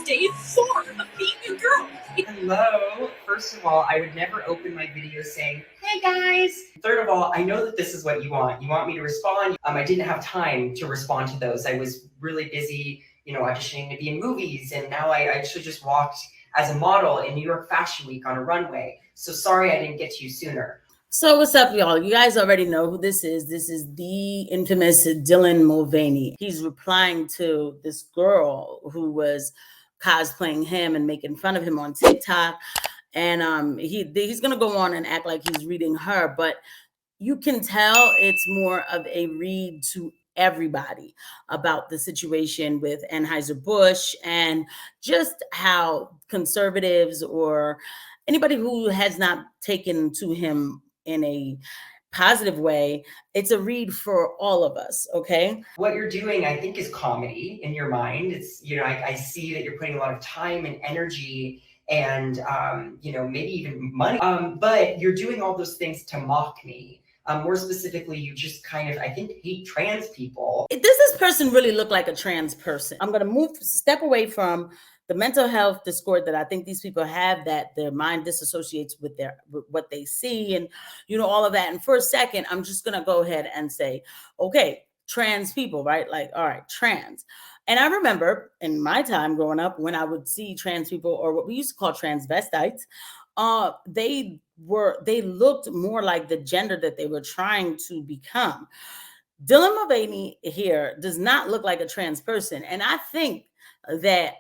day 4 of being a girl. Hello. First of all, I would never open my video saying, "Hey guys." Third of all, I know that this is what you want. You want me to respond. I didn't have time to respond to those. I was really busy, auditioning to be in movies, and now I actually just walked as a model in New York Fashion Week on a runway. So sorry I didn't get to you sooner. So what's up, y'all? You guys already know who this is. This is the infamous Dylan Mulvaney. He's replying to this girl who was cosplaying him and making fun of him on TikTok. And he's gonna go on and act like he's reading her, but you can tell it's more of a read to everybody about the situation with Anheuser-Busch and just how conservatives or anybody who has not taken to him in a positive way, it's a read for all of us, okay? What you're doing, I think, is comedy in your mind. It's, I see that you're putting a lot of time and energy and, maybe even money, but you're doing all those things to mock me. More specifically, you just kind of, I think, hate trans people. Does this person really look like a trans person? I'm going to step away from the mental health discord that I think these people have, that their mind disassociates with what they see and, all of that. And for a second, I'm just going to go ahead and say, okay, trans people, right? Like, all right, trans. And I remember in my time growing up, when I would see trans people, or what we used to call transvestites, they looked more like the gender that they were trying to become. Dylan Mulvaney here does not look like a trans person. And I think that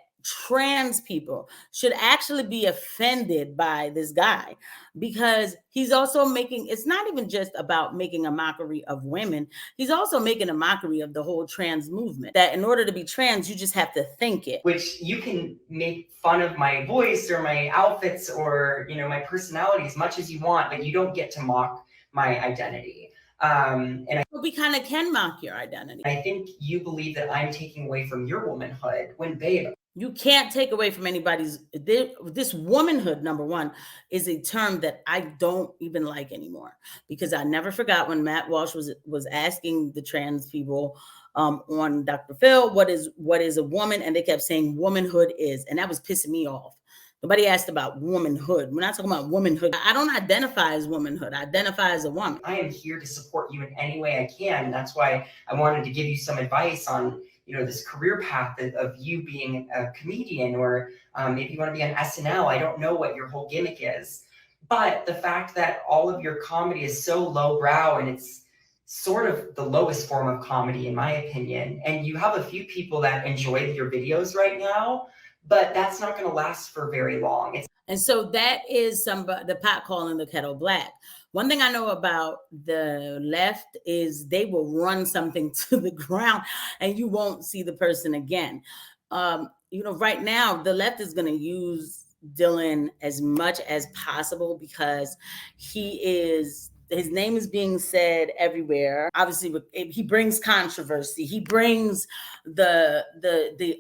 trans people should actually be offended by this guy, because he's also it's not even just about making a mockery of women. He's also making a mockery of the whole trans movement, that in order to be trans, you just have to think it. Which you can make fun of my voice or my outfits or, my personality as much as you want, but you don't get to mock my identity. But we kind of can mock your identity. I think you believe that I'm taking away from your womanhood when, babe, you can't take away from anybody's. This womanhood, number one, is a term that I don't even like anymore, because I never forgot when Matt Walsh was asking the trans people on Dr. Phil, what is a woman? And they kept saying womanhood is, and that was pissing me off. Nobody asked about womanhood. We're not talking about womanhood. I don't identify as womanhood. I identify as a woman. I am here to support you in any way I can. That's why I wanted to give you some advice on, this career path of you being a comedian, or maybe you want to be on SNL. I don't know what your whole gimmick is, but the fact that all of your comedy is so lowbrow, and it's sort of the lowest form of comedy, in my opinion, and you have a few people that enjoy your videos right now, but that's not going to last for very long. And so that is the pot calling the kettle black. One thing I know about the left is they will run something to the ground and you won't see the person again. Right now, the left is going to use Dylan as much as possible, because his name is being said everywhere. Obviously, he brings controversy. He brings the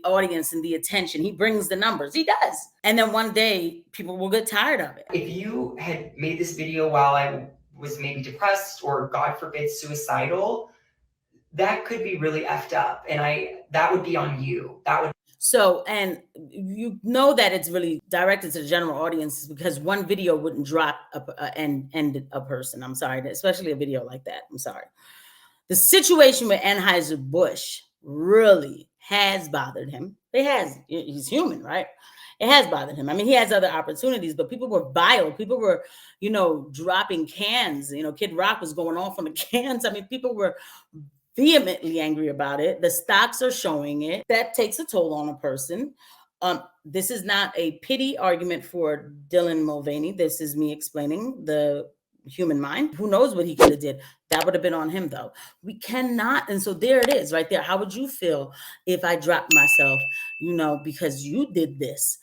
audience and the attention. He brings the numbers. He does. And then one day, people will get tired of it. If you had made this video while I was maybe depressed or, God forbid, suicidal, that could be really effed up. And that would be on you. So, and you know that it's really directed to the general audience, because one video wouldn't drop and end a person. I'm sorry, especially a video like that. I'm sorry. The situation with Anheuser-Busch really has bothered him. It has. He's human, right? It has bothered him. I mean, he has other opportunities, but people were vile. People were, dropping cans. Kid Rock was going off on the cans. I mean, people were vehemently angry about it. The stocks are showing it. That takes a toll on a person. This is not a pity argument for Dylan Mulvaney. This is me explaining the human mind. Who knows what he could have did? That would have been on him, though. We cannot. And so there it is right there. How would you feel if I dropped myself, because you did this?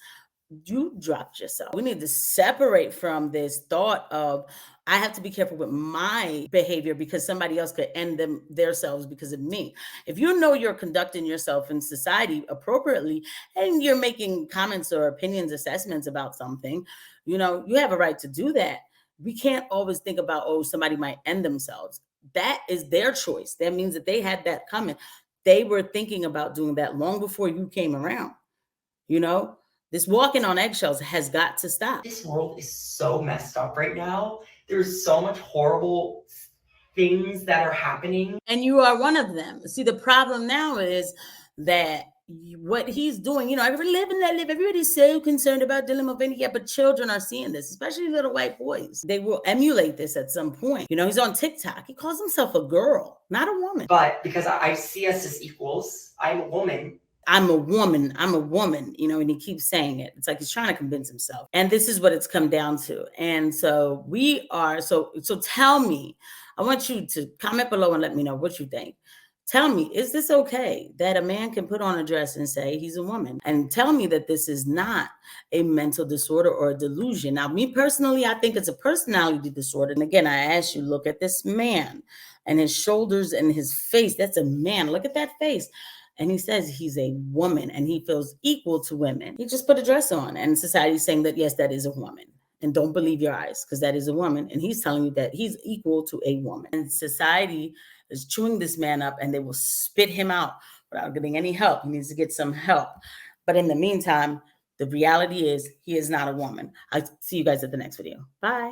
You dropped yourself. We need to separate from this thought of, I have to be careful with my behavior because somebody else could end themselves because of me. If you know you're conducting yourself in society appropriately and you're making comments or opinions, assessments about something, you have a right to do that. We can't always think about, somebody might end themselves. That is their choice. That means that they had that coming. They were thinking about doing that long before you came around. You know, this walking on eggshells has got to stop. This world is so messed up right now. There's so much horrible things that are happening. And you are one of them. See, the problem now is that what he's doing, you know, everybody's so concerned about Dylan Mulvaney. Yeah, but children are seeing this, especially little white boys. They will emulate this at some point. You know, he's on TikTok. He calls himself a girl, not a woman. But because I see us as equals, I'm a woman. I'm a woman, you know, and he keeps saying it. It's like he's trying to convince himself. And this is what it's come down to. And so we are, so tell me, I want you to comment below and let me know what you think. Tell me, is this okay that a man can put on a dress and say he's a woman? And tell me that this is not a mental disorder or a delusion. Now, me personally, I think it's a personality disorder. And again, I ask you, look at this man and his shoulders and his face. That's a man. Look at that face. And he says he's a woman and he feels equal to women. He just put a dress on and society's saying that, yes, that is a woman. And don't believe your eyes because that is a woman. And he's telling you that he's equal to a woman. And society is chewing this man up and they will spit him out without getting any help. He needs to get some help. But in the meantime, the reality is he is not a woman. I'll see you guys at the next video. Bye.